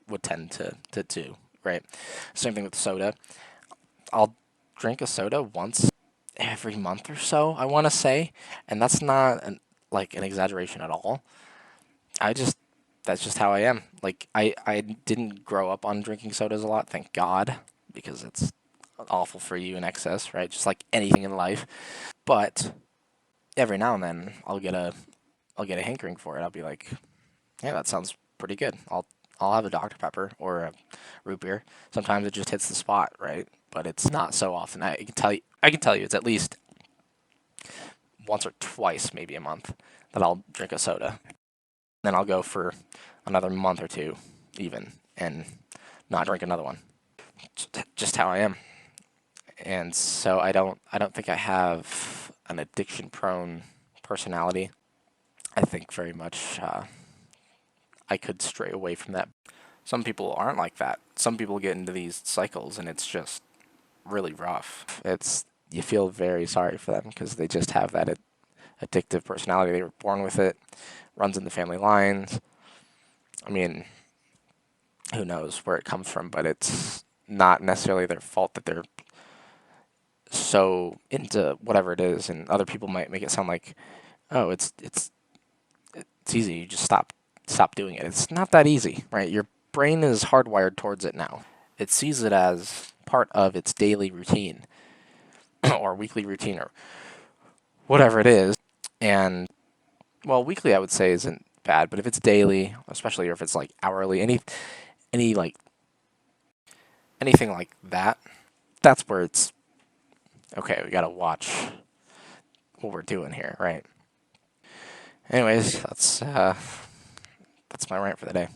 would tend to do, right? Same thing with soda. I'll drink a soda once every month or so, I want to say, and that's not like an exaggeration at all. I just that's just how I am. Like I didn't grow up on drinking sodas a lot, thank God, because it's awful for you in excess, right? Just like anything in life. But every now and then I'll get a hankering for it. I'll be like, yeah, that sounds pretty good. I'll have a Dr Pepper or a root beer. Sometimes it just hits the spot, right? But it's not so often. I can tell you it's at least once or twice, maybe a month, that I'll drink a soda. Then I'll go for another month or two, even, and not drink another one. Just how I am. And so I don't think I have an addiction prone personality. I think very much I could stray away from that. Some people aren't like that. Some people get into these cycles and it's just really rough. It's you feel very sorry for them because they just have that addictive personality. They were born with it, runs in the family lines. I mean, who knows where it comes from, but it's not necessarily their fault that they're so into whatever it is, and other people might make it sound like, oh, it's easy. You just stop doing it. It's not that easy, right? Your brain is hardwired towards it now. It sees it as part of its daily routine or weekly routine or whatever it is. And well, weekly I would say isn't bad, but if it's daily, especially if it's like hourly, any like anything like that, that's where it's okay. We gotta watch what we're doing here, right? Anyways, that's my rant for the day.